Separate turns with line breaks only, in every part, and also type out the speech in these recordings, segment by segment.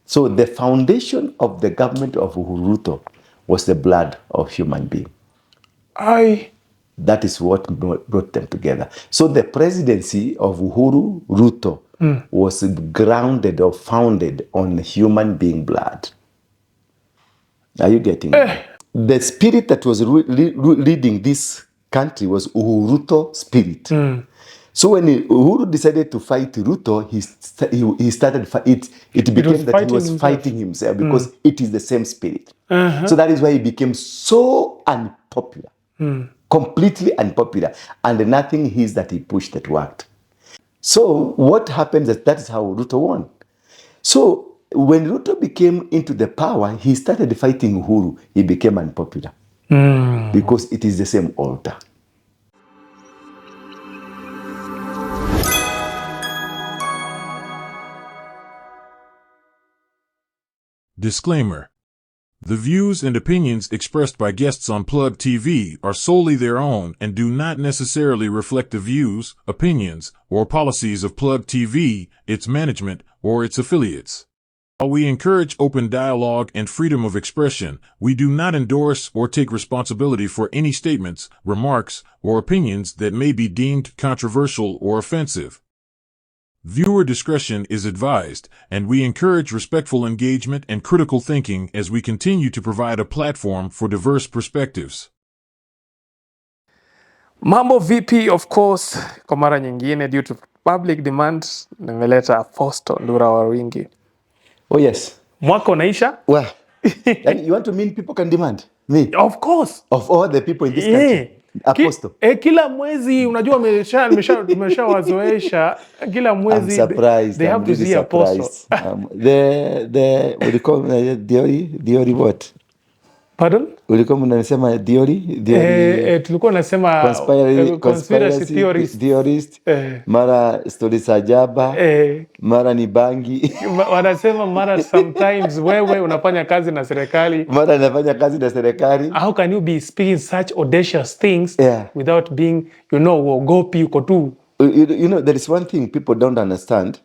So the foundation of the government of Uhuru was the blood of human being. That is what brought them together. So the presidency of Uhuru Ruto was grounded or founded on human being blood. Are you getting it? The spirit that was leading this country was Uhuruto spirit. So when Uhuru decided to fight Ruto, he started it became that he was fighting himself because it is the same spirit. So that is why he became so unpopular, completely unpopular, and nothing is that he pushed that worked. So what happened is that is how Ruto won. So when Ruto became into the power, he started fighting Uhuru. He became unpopular because it is the same altar.
Disclaimer. The views and opinions expressed by guests on Plug TV are solely their own and do not necessarily reflect the views, opinions, or policies of Plug TV, its management, or its affiliates. While we encourage open dialogue and freedom of expression, we do not endorse or take responsibility for any statements, remarks, or opinions that may be deemed controversial or offensive. Viewer discretion is advised, and we encourage respectful engagement and critical thinking as we continue to provide a platform for diverse perspectives.
Mambo VP, of course, kwa mara nyingine due to public demand, nimeleta Apostle Ndura Waruinge.
Oh yes.
Mwaka unaisha?
Well, and you want to mean people can demand? Me?
Of course.
Of all the people in this country. Apostle.
Kila mwezi unajua nimeshawazoesha kila mwezi.
I'm surprised.
They have to see Apostle.
What do you call Diori what?
Pardon?
Ulikuwa mnasema Diori?
Tulikuwa nasema conspiracy theorist.
Mara stories ajaba. Mara ni bangi.
Wanasema mara sometimes wewe unafanya kazi na serikali.
Mara nafanya kazi na serikali.
How can you be speaking such audacious things without being, uogopi uko tu?
You know, there is one thing people don't understand,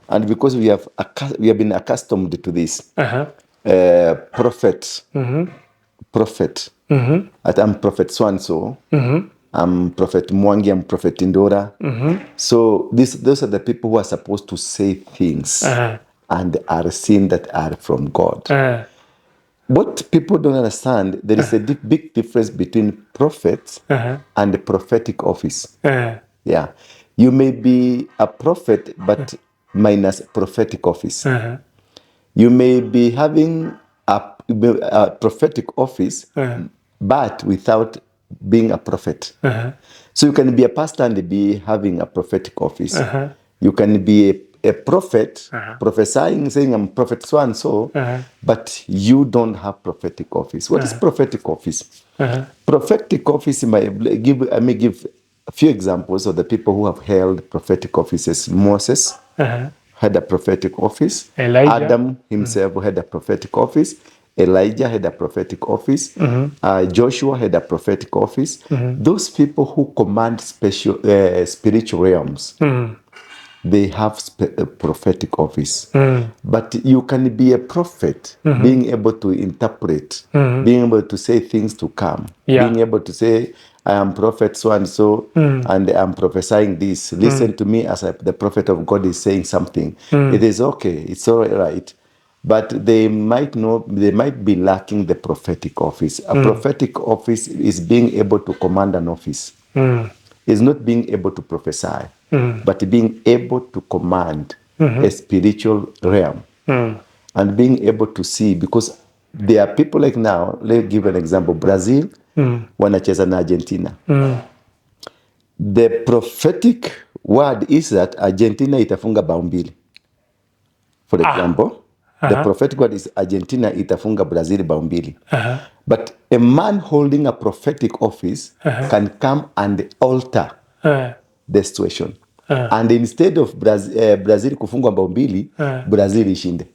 and because we have been accustomed to this. Prophet. Prophet. I'm Prophet so-and-so. I'm Prophet Mwangi, I'm Prophet Ndura. So those are the people who are supposed to say things and are seen that are from God. What people don't understand, there is a big difference between prophets and the prophetic office. Yeah. You may be a prophet, but minus prophetic office. You may be having a prophetic office, but without being a prophet. So you can be a pastor and be having a prophetic office. You can be a prophet, prophesying, saying I'm prophet so-and-so, but you don't have prophetic office. What is prophetic office? Prophetic office, I may give a few examples of the people who have held prophetic offices. Moses had a prophetic office.
Elijah.
Adam himself had a prophetic office. Elijah had a prophetic office. Joshua had a prophetic office. Those people who command spiritual realms, they have a prophetic office. But you can be a prophet, being able to interpret, being able to say things to come, being able to say, I am prophet so-and-so, and I'm prophesying this. Listen to me as the prophet of God is saying something. It is okay. It's all right. But they might be lacking the prophetic office. A prophetic office is being able to command an office. It's not being able to prophesy, but being able to command a spiritual realm. And being able to see, because there are people like now, let's give an example, Brazil, wanacheza na Argentina. The prophetic word is that Argentina itafunga bao mbili. For example, the prophetic word is Argentina itafunga Brazil bao mbili. But a man holding a prophetic office can come and alter the situation. And instead of Brazil kufungwa bao mbili, Brazil ishinde.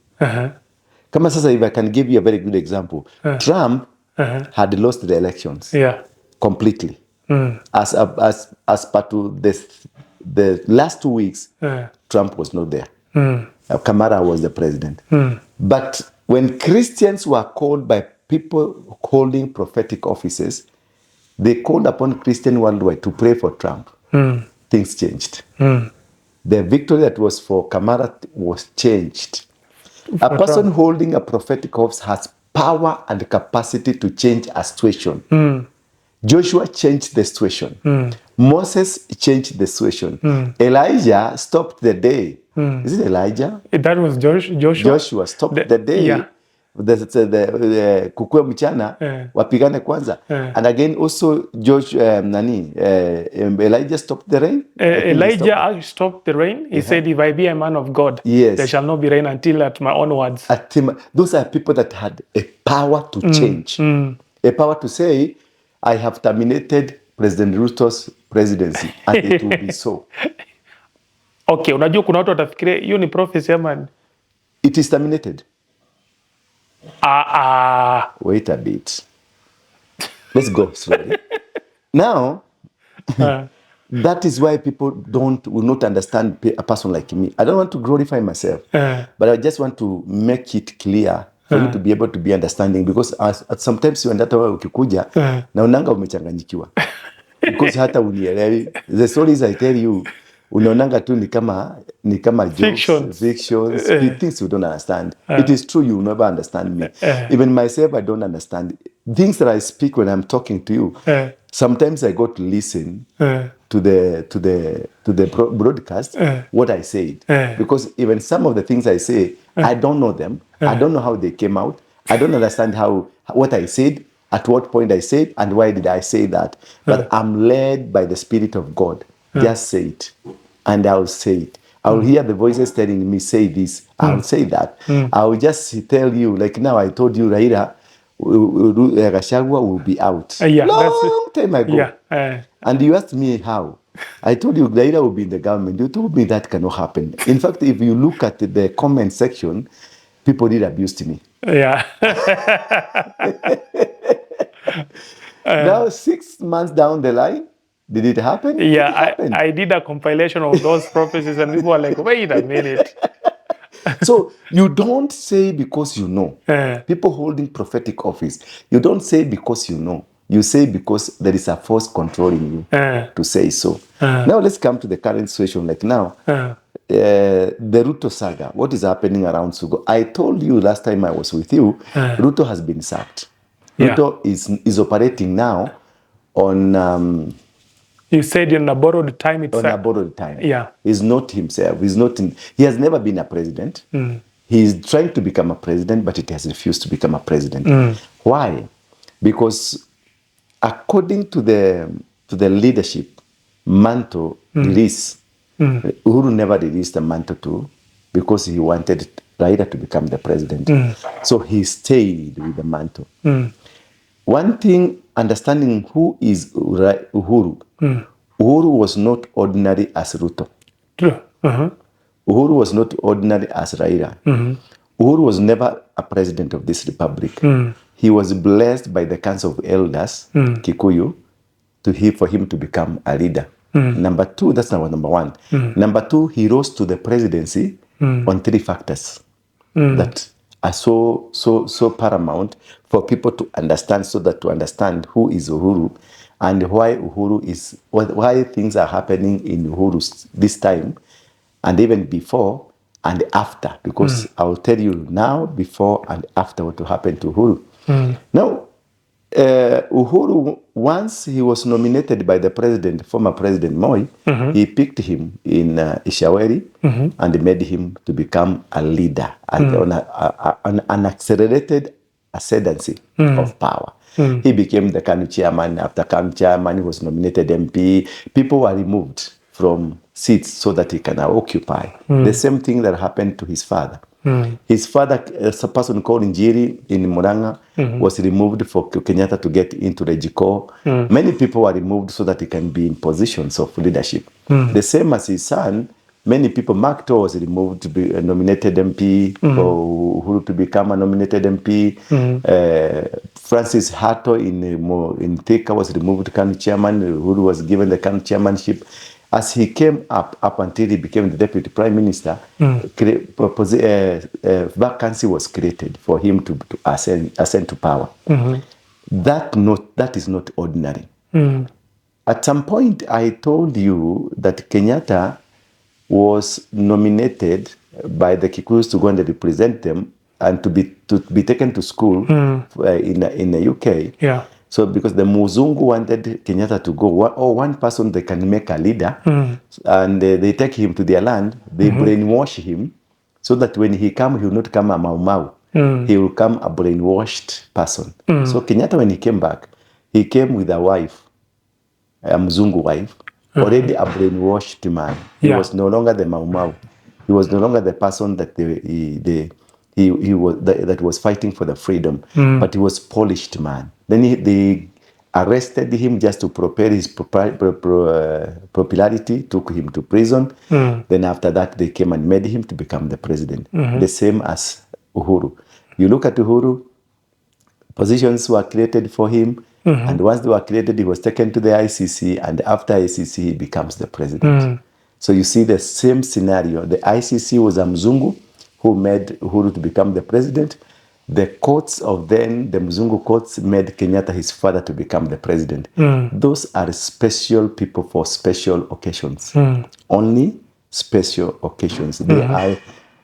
Kama sasa, if I can give you a very good example, Trump had lost the elections completely. As part of the last 2 weeks, Trump was not there. Kamara was the president. But when Christians were called by people holding prophetic offices, they called upon Christian worldwide to pray for Trump. Things changed. The victory that was for Kamara was changed. A person holding a prophetic office has power and capacity to change a situation. Joshua changed the situation. Moses changed the situation. Elijah stopped the day. Is it Elijah?
That was Joshua.
Joshua stopped the day.
Yeah.
The kukue mchana wapigane kwanza. And again also Elijah stopped the rain.
Elijah stopped the rain. He said, if I be a man of God, there shall not be rain until at my own words.
Those are people that had a power to change. A power to say, I have terminated President Ruto's presidency and it will be so.
Okay, unajua kuna watu watafikiria hiyo ni prophecy ama
it is terminated. Wait a bit. Let's go slowly. Now, that is why people will not understand a person like me. I don't want to glorify myself, but I just want to make it clear for you to be able to be understanding, because sometimes you hata wewe ukikuja na unanga umechanganyikiwa because hata unielewi the stories I tell you, unaonanga tu ni kama jokes, fictions, things you don't understand. It is true, you will never understand me. Even myself, I don't understand things that I speak when I'm talking to you. Sometimes I go to listen to the broadcast what I said, because even some of the things I say, I don't know them. I don't know how they came out. I don't understand what I said, at what point I said, and why did I say that. But I'm led by the Spirit of God. Just say it, and I'll say it. I'll hear the voices telling me, say this, I'll say that. I'll just tell you, like now I told you, Raila, Gachagua will be out. Long time ago. And you asked me how. I told you Raila will be in the government. You told me that cannot happen. In fact, if you look at the comment section, people did abuse me. Now, 6 months down the line, did it happen?
Yeah, I did a compilation of those prophecies and people were like, wait a minute.
So you don't say because you know. People holding prophetic office, you don't say because you know. You say because there is a force controlling you to say so. Now let's come to the current situation. Like now, the Ruto saga, what is happening around Sugo? I told you last time I was with you, Ruto has been sacked. Ruto is operating now on...
you said on a borrowed time itself.
On a borrowed time.
Yeah.
He's not himself. He has never been a president. He's trying to become a president, but he has refused to become a president. Why? Because according to the leadership mantle release, Uhuru never released the mantle to, because he wanted Raila to become the president. So he stayed with the mantle. One thing, understanding who is Uhuru. Uhuru was not ordinary as Ruto.
True.
Uhuru was not ordinary as Raila. Uhuru was never a president of this republic. He was blessed by the Council of Elders, Kikuyu, for him to become a leader. Number two, that's number one. Number two, he rose to the presidency on 3 factors that are so paramount for people to understand, so that to understand who is Uhuru and why things are happening in Uhuru this time, and even before and after, because I will tell you now, before and after, what will happen to Uhuru. Now, Uhuru, once he was nominated by the former President Moi, he picked him in Ishaweri and made him to become a leader on an accelerated ascendancy of power. He became the KANU chairman. After KANU chairman, he was nominated MP. People were removed from seats so that he can now occupy. The same thing that happened to his father. His father, a person called Njiri in Muranga, was removed for Kenyatta to get into the Jiko. Many people were removed so that he can be in positions of leadership. The same as his son, many people, Mark Toh was removed to be a nominated MP, for Uhuru to become a nominated MP. Francis Hato in Thika was removed KANU chairman. Uhuru was given the KANU chairmanship. As he came up until he became the deputy prime minister, vacancy was created for him to ascend to power. That is not ordinary. At some point, I told you that Kenyatta was nominated by the Kikuyus to go and represent them and to be taken to school in the UK.
Yeah.
So because the Muzungu wanted Kenyatta to go, one person they can make a leader, and they take him to their land, they brainwash him, so that when he come, he will not come a Mau Mau. He will come a brainwashed person. So Kenyatta, when he came back, he came with a wife, a Mzungu wife, already a brainwashed man. He was no longer the Mau Mau. He was no longer the person that he was that was fighting for the freedom, but he was polished man. Then they arrested him just to prepare his popularity, took him to prison. Then after that, they came and made him to become the president. The same as Uhuru. You look at Uhuru, positions were created for him, and once they were created, he was taken to the ICC, and after ICC, he becomes the president. So you see the same scenario. The ICC was a Mzungu who made Uhuru to become the president. The courts of then, the Mzungu courts, made Kenyatta his father to become the president. Those are special people for special occasions. Only special occasions.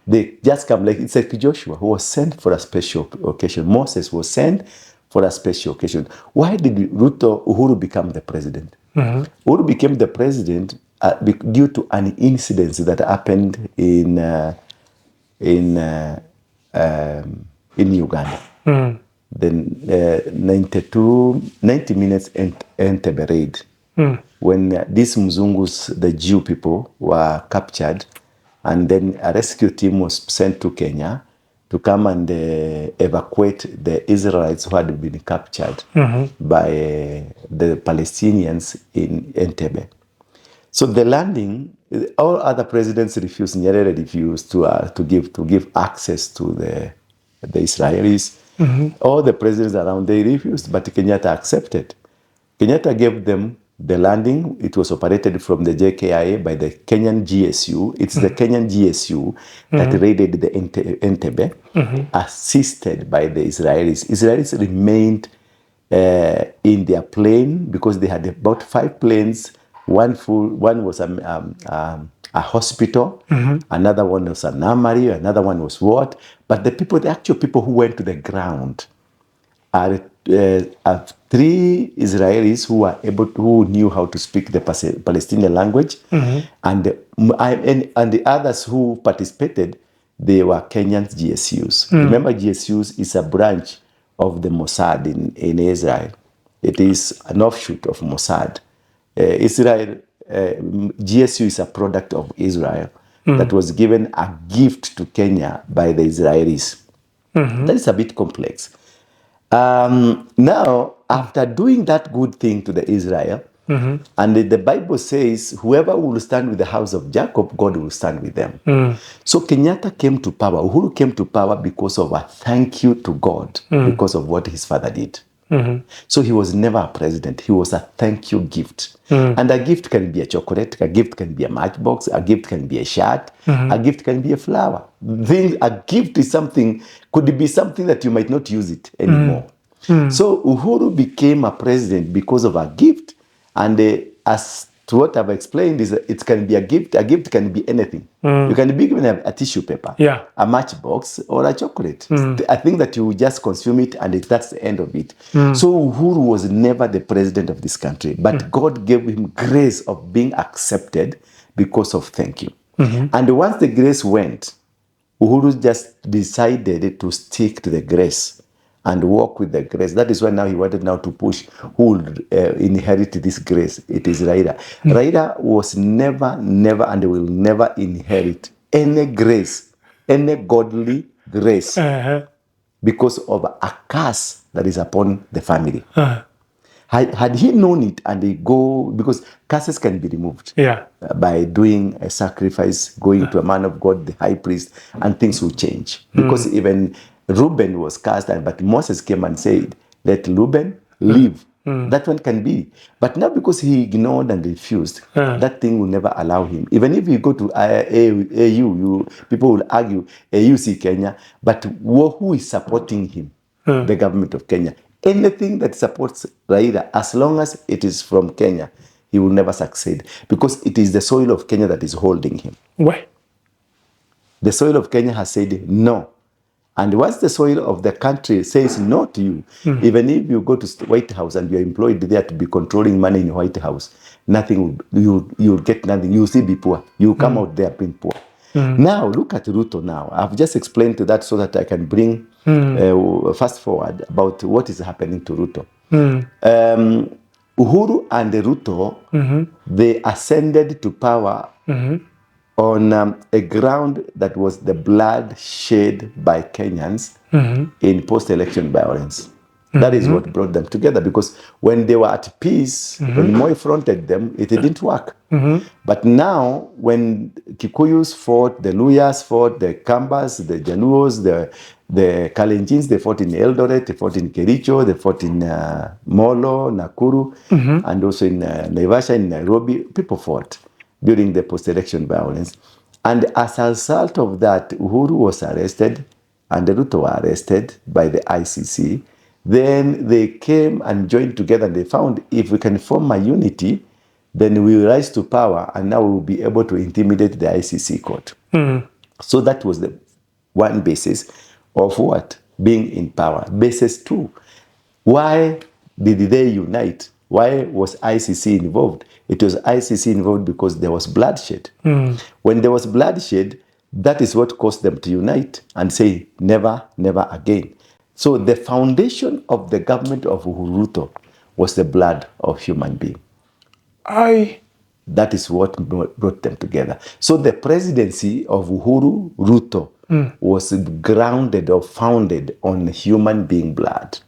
They just come, like it's like Joshua, who was sent for a special occasion. Moses was sent for a special occasion. Why did Uhuru become the president? Uhuru became the president due to an incident that happened in Uganda. Then 90 minutes Entebbe raid. When these Mzungus, the Jew people, were captured, and then a rescue team was sent to Kenya to come and evacuate the Israelites who had been captured by the Palestinians in Entebbe. So the landing, all other presidents refused. Nyerere refused to give access to the Israelis. All the presidents around, they refused, but Kenyatta accepted. Kenyatta gave them the landing. It was operated from the JKIA by the Kenyan GSU. It's the Kenyan GSU that raided the Entebbe, assisted by the Israelis. Israelis remained in their plane because they had about 5 planes. One was a hospital, another one was an armory, another one was what? But the actual people who went to the ground are 3 Israelis who knew how to speak the Palestinian language, and the others who participated, they were Kenyan GSUs. Remember, GSUs is a branch of the Mossad in Israel. It is an offshoot of Mossad. GSU is a product of Israel that was given a gift to Kenya by the Israelis. That is a bit complex. Now, after doing that good thing to the Israel, and the Bible says, whoever will stand with the house of Jacob, God will stand with them. So Kenyatta came to power. Uhuru came to power because of a thank you to God, because of what his father did. So he was never a president. He was a thank you gift. And a gift can be a chocolate, a gift can be a matchbox, a gift can be a shirt, a gift can be a flower. A gift is could be something that you might not use it anymore. So Uhuru became a president because of a gift. And as to what I've explained is that it can be a gift. A gift can be anything. You can be given a tissue paper, a matchbox, or a chocolate. I think that you just consume it and that's the end of it. So Uhuru was never the president of this country, but God gave him grace of being accepted because of thank you. And once the grace went, Uhuru just decided to stick to the grace and walk with the grace. That is why now he wanted to push who will inherit this grace. It is Raila. Raila was never, and will never inherit any grace, any godly grace, because of a curse that is upon the family. Had he known it and they go, because curses can be removed by doing a sacrifice, going to a man of God, the high priest, and things will change. Because even Reuben was cast, but Moses came and said, let Reuben live. That one can be. But now because he ignored and refused, that thing will never allow him. Even if you go to AU, people will argue, AU see Kenya, but who is supporting him? The government of Kenya. Anything that supports Raila, as long as it is from Kenya, he will never succeed because it is the soil of Kenya that is holding him.
Why?
The soil of Kenya has said no. And once the soil of the country says no to you, even if you go to the White House and you're employed there to be controlling money in the White House, nothing will, you'll get nothing. You'll still be poor. You'll come out there being poor. Now, look at Ruto now. I've just explained to that so that I can bring fast forward about what is happening to Ruto. Uhuru and Ruto, they ascended to power on a ground that was the blood shed by Kenyans in post-election violence. That is what brought them together because when they were at peace, when Moi fronted them, it didn't work. But now, when Kikuyus fought, the Luyas fought, the Kambas, the Jaluos, the Kalenjins, they fought in Eldoret, they fought in Kericho, they fought in Molo, Nakuru, and also in Naivasha, in Nairobi, people fought during the post-election violence. And as a result of that, Uhuru was arrested and Ruto were arrested by the ICC. Then they came and joined together and they found if we can form a unity, then we will rise to power and now we will be able to intimidate the ICC court. So that was the one basis of what? Being in power. Basis two, why did they unite? Why was ICC involved? It was ICC involved because there was bloodshed. When there was bloodshed, that is what caused them to unite and say, never, never again. So the foundation of the government of Uhuru was the blood of human being. That is what brought them together. So the presidency of Uhuru Ruto was grounded or founded on human being blood.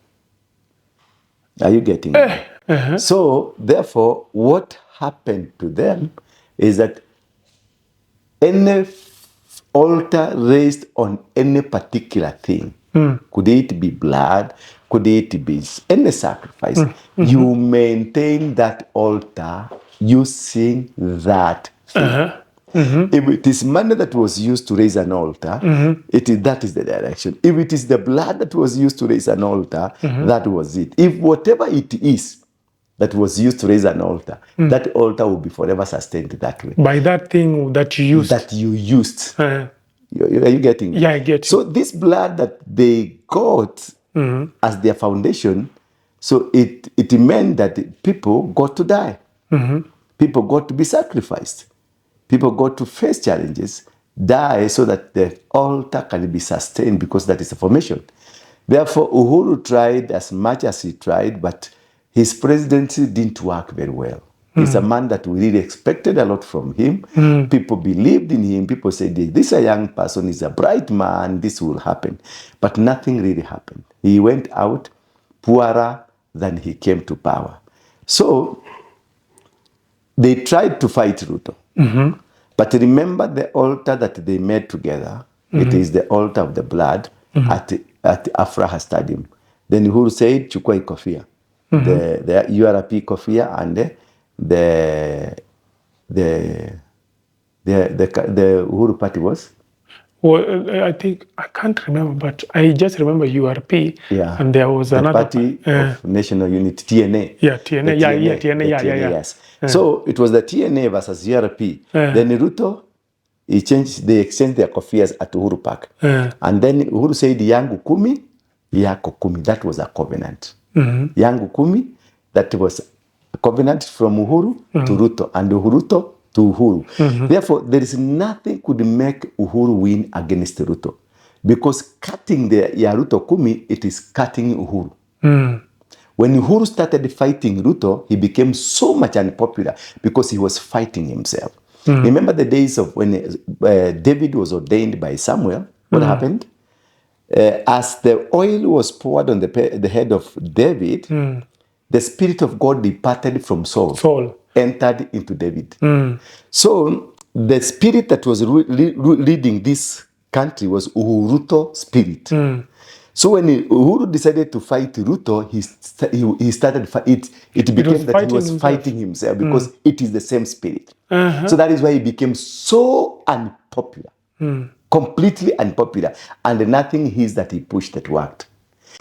Are you getting it? So, therefore, what happened to them is that any altar raised on any particular thing, could it be blood, could it be any sacrifice, you maintain that altar using that thing. If it is money that was used to raise an altar, that is the direction. If it is the blood that was used to raise an altar, that was it. If whatever it is that was used to raise an altar, that altar will be forever sustained that way.
By that thing that you used.
That you used. Are you getting it?
Yeah, I get you.
So this blood that they got as their foundation, so it meant that people got to die. People got to be sacrificed. People got to face challenges, die so that the altar can be sustained because that is the formation. Therefore, Uhuru tried as much as he tried, but his presidency didn't work very well. He's a man that we really expected a lot from him. People believed in him. People said, this is a young person, he's a bright man, this will happen. But nothing really happened. He went out poorer than he came to power. So, they tried to fight Ruto. But remember the altar that they made together. It is the altar of the blood at Afraha Stadium. Then Uhuru said, chukua kofia. The URP kofia and the Uhuru party was?
Well, I think, I can't remember, but I just remember URP.
Yeah.
And there was
the
another
party of National Unity, TNA.
Yeah, TNA. TNA.
Yes. So it was the TNA versus URP. Then Ruto, they exchanged their kofias at Uhuru Park. And then Uhuru said, yangu kumi, yako kumi. That was a covenant. Yangu kumi, that was a covenant from Uhuru to Ruto. And Uhuru to Uhuru. Therefore, there is nothing could make Uhuru win against Ruto. Because cutting the Ruto Kumi, it is cutting Uhuru. When Uhuru started fighting Ruto, he became so much unpopular because he was fighting himself. Remember the days of when David was ordained by Samuel? What happened? As the oil was poured on the head of David, the Spirit of God departed from Saul. Entered into David. So the spirit that was leading this country was Uhuruto spirit. So when Uhuru decided to fight Ruto, he started it became that he was fighting himself because it is the same spirit. So that is why he became so unpopular, completely unpopular, and nothing is that he pushed that worked.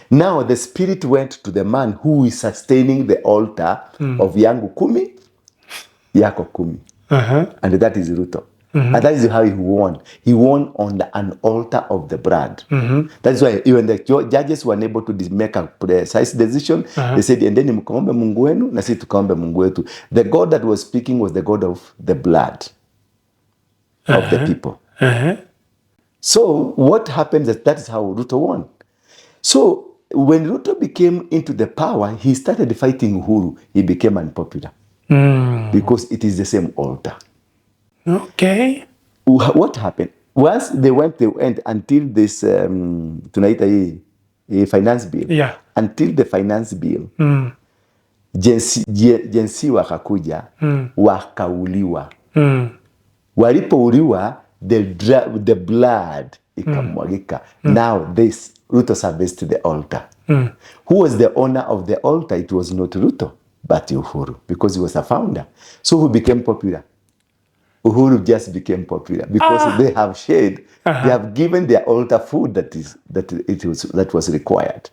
Now the spirit went to the man who is sustaining the altar of yangu kumi, yako kumi, and that is Ruto. And that is how he won. He won on an altar of the blood. That is why even the judges were unable to make a precise decision. They said, endeni mkaombe Mungu wenu, na sisi tukaombe Mungu wetu. The God that was speaking was the God of the blood of the people. So what happens is that is how Ruto won. So when Ruto became into the power, he started fighting Uhuru. He became unpopular because it is the same altar.
Okay.
What happened? Once they went until this tunaita hii finance bill.
Yeah.
Until the finance bill. Jensi wakakuja wakauliwa. Walipouliwa the blood ikamwagika. Now this Ruto serviced the altar. Who was the owner of the altar? It was not Ruto, but Uhuru, because he was a founder. So who became popular? Uhuru just became popular because they have shared, they have given their altar food that was required.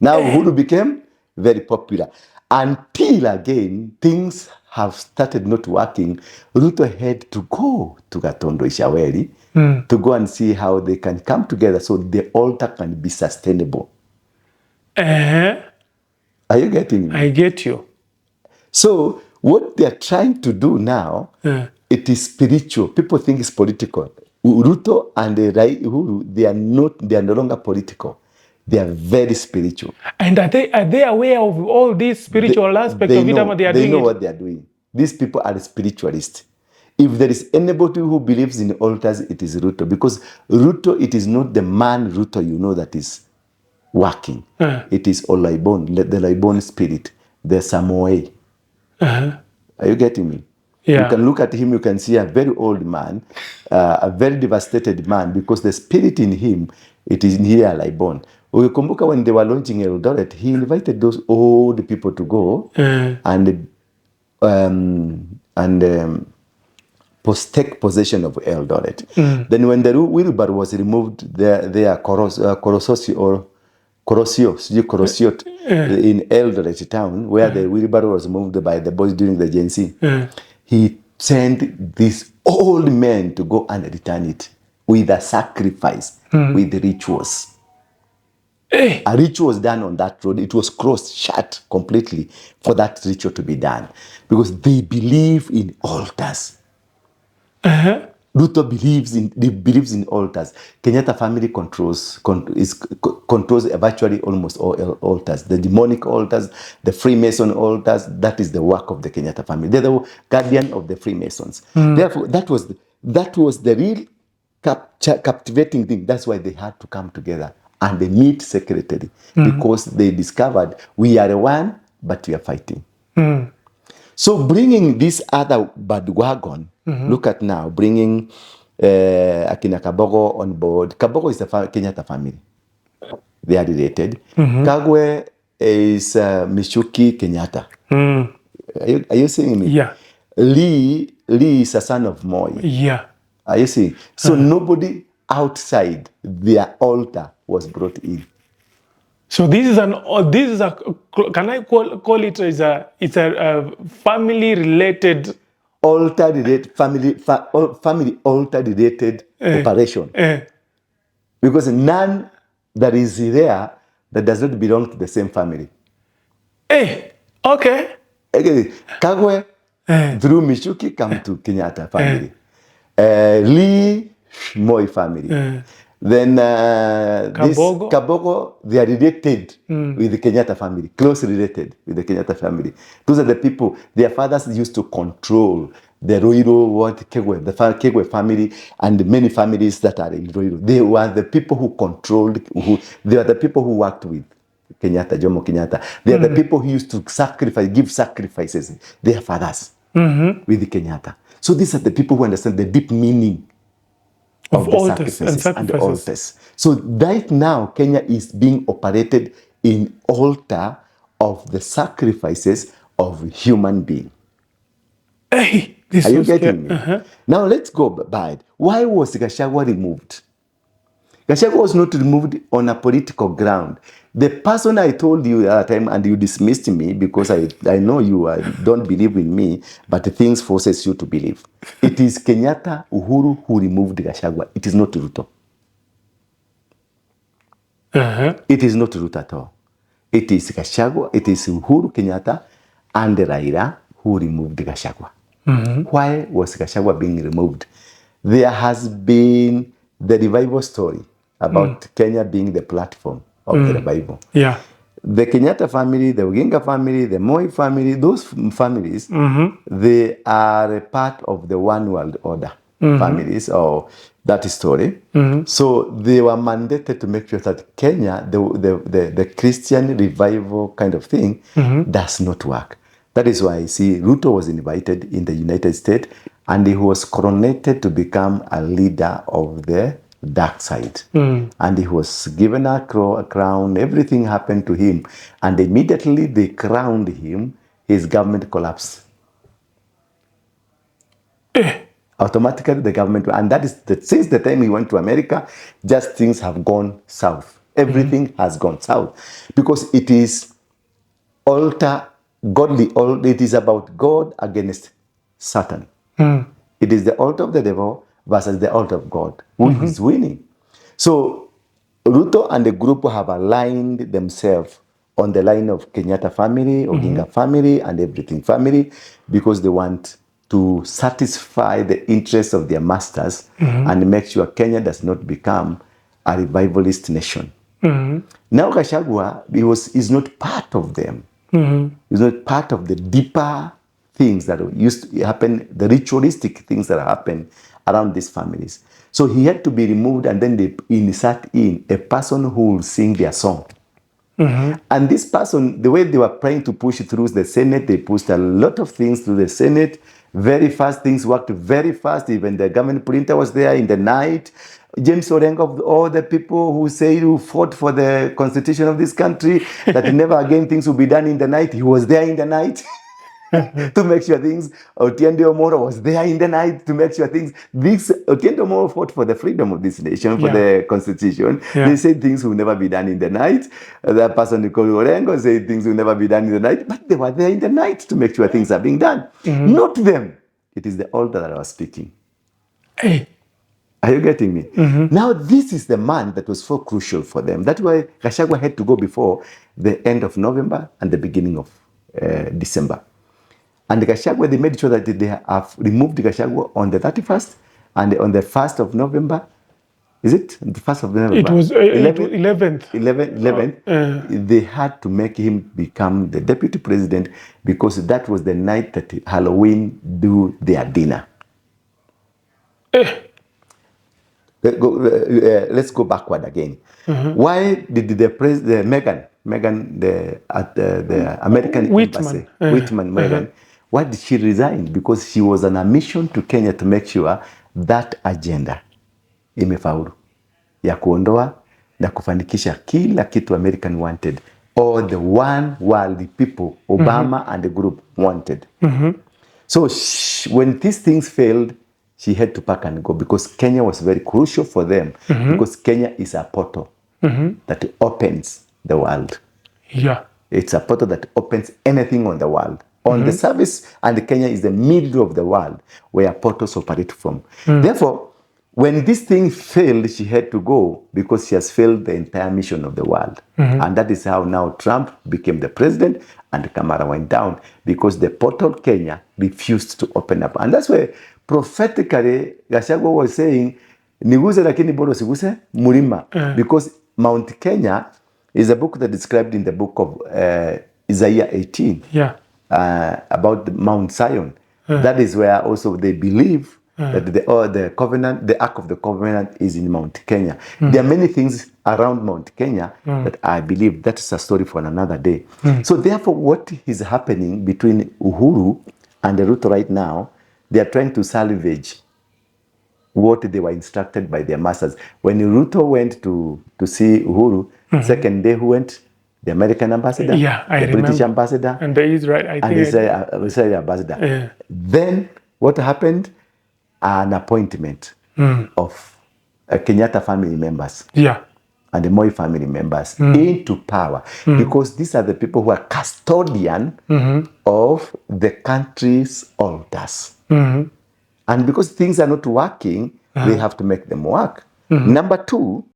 Now Uhuru became very popular until again things have started not working. Ruto had to go to Gatondo Ishaweri to go and see how they can come together so the altar can be sustainable. Are you getting me?
I get you.
So what they are trying to do now, it is spiritual. People think it's political. Ruto and Uhuru, they are no longer political. They are very spiritual.
And are they aware of all these spiritual aspects of it?
They know what they are doing. These people are spiritualists. If there is anybody who believes in altars, it is Ruto. Because Ruto, it is not the man Ruto you know that is working. It is Olaibon, the Laibon spirit, the Samoe. Are you getting me?
Yeah.
You can look at him, you can see a very old man, a very devastated man, because the spirit in him, it is here Laibon. Ukikumbuka when they were launching Eldoret, he invited those old people to go and take possession of Eldoret. Then when the wheelbarrow was removed, there Korosio in Eldoret town, where the wheelbarrow was moved by the boys during the Gen Z, he sent these old men to go and return it with a sacrifice, with rituals. A ritual was done on that road. It was crossed, shut completely for that ritual to be done because they believe in altars. Ruto believes in altars. Kenyatta family controls virtually almost all altars. The demonic altars, the Freemason altars, that is the work of the Kenyatta family. They're the guardian of the Freemasons. Therefore, that was the real captivating thing. That's why they had to come together and they meet secretly because they discovered we are one, but we are fighting. So bringing this other bandwagon, look at now, bringing Akina Kabogo on board. Kabogo is the Kenyatta family. They are related. Kagwe is Michuki Kenyatta. Are you seeing me?
Yeah.
Lee is a son of Moi.
Yeah.
Are you seeing? So nobody outside their altar was brought in.
So this is can I call it it's a family related
Altar related family altar related operation. Because none that is there that does not belong to the same family.
Okay.
Kagwe through Michuki come to Kenyatta family. Lee Moi family. Then this Kabogo, they are related with the Kenyatta family, close related with the Kenyatta family. Those are the people, their fathers used to control the Ruiro, the Kegwe family, and many families that are in Ruiro. They were the people who controlled, they are the people who worked with Kenyatta, Jomo Kenyatta. They are the people who used to give sacrifices, their fathers, with the Kenyatta. So these are the people who understand the deep meaning
Of
the
altars and
sacrifices and the
sacrifices.
altars. So right now, Kenya is being operated in altar of the sacrifices of human being.
Hey, this
Are
is
you
so scary.
getting me? Now let's go back. Why was Gachagua removed? Gachagua was not removed on a political ground. The person I told you at the time, and you dismissed me because I know you don't believe in me, but things forces you to believe. It is Kenyatta Uhuru who removed Gachagua. It is not Ruto. It is not Ruto at all. It is Gachagua, it is Uhuru Kenyatta and Raila who removed Gachagua. Why was Gachagua being removed? There has been the revival story about Kenya being the platform of the revival.
Yeah.
The Kenyatta family, the Waruinge family, the Moi family, those families, they are a part of the one world order families or that story. So they were mandated to make sure that Kenya, the Christian revival kind of thing, does not work. That is why, see, Ruto was invited in the United States and he was coronated to become a leader of the dark side. And he was given a crown, everything happened to him. And immediately they crowned him, his government collapsed. Automatically the government, and that is since the time he went to America, just things have gone south. Everything has gone south because it is altar, godly, it is about God against Satan. It is the altar of the devil versus the altar of God. Who is winning? So Ruto and the group have aligned themselves on the line of Kenyatta family, Oginga family, and everything family because they want to satisfy the interests of their masters and make sure Kenya does not become a revivalist nation. Now Gachagua is not part of them. He's not part of the deeper things that used to happen, the ritualistic things that happen around these families. So he had to be removed and then they insert in a person who will sing their song. And this person, the way they were trying to push through the Senate, they pushed a lot of things through the Senate. Very fast, things worked very fast. Even the government printer was there in the night. James Orengo, of all the people who fought for the constitution of this country, that never again things will be done in the night. He was there in the night. To make sure things, Otiende Omoro was there in the night to make sure things, Otiende Omoro fought for the freedom of this nation, for the constitution. They said things will never be done in the night. That person called Orengo said things will never be done in the night, but they were there in the night to make sure things are being done. Not them. It is the altar that I was speaking.
Hey.
Are you getting me? Now, this is the man that was so crucial for them. That's why Gachagua had to go before the end of November and the beginning of December. And Gachagua, they made sure that they have removed Gachagua on the 31st and on the 1st of November. Is it? The 1st of November?
It was 11th.
11th. They had to make him become the deputy president because that was the night that Halloween do their dinner. Let's go backward again. Why did the Meghan, at the American embassy, Whitman Meghan, why did she resign? Because she was on a mission to Kenya to make sure that agenda imefaulu ya kuondoa na kufanikisha kila kitu American wanted, or the one world people Obama and the group wanted. So when these things failed, she had to pack and go because Kenya was very crucial for them because Kenya is a portal that opens the world.
Yeah.
It's a portal that opens anything on the world. On the surface, and Kenya is the middle of the world where portals operate from. Therefore, when this thing failed, she had to go because she has failed the entire mission of the world. And that is how now Trump became the president and Kamara went down because the portal Kenya refused to open up. And that's where prophetically Gachagua was saying, niguse lakini bado siguse mulima. Because Mount Kenya is a book that described in the book of Isaiah 18.
Yeah.
About Mount Zion. That is where also they believe that the covenant, the Ark of the Covenant is in Mount Kenya. There are many things around Mount Kenya that I believe that is a story for another day. So therefore, what is happening between Uhuru and Ruto right now, they are trying to salvage what they were instructed by their masters. When Ruto went to see Uhuru, second day who went? The American ambassador,
Yeah, I
the British
remember.
ambassador,
And the Israel, I
and the
think.
Israeli ambassador.
Yeah.
Then what happened? An appointment of Kenyatta family members
Yeah.
and the Moi family members into power, because these are the people who are custodian of the country's altars. And because things are not working, they have to make them work. Number two,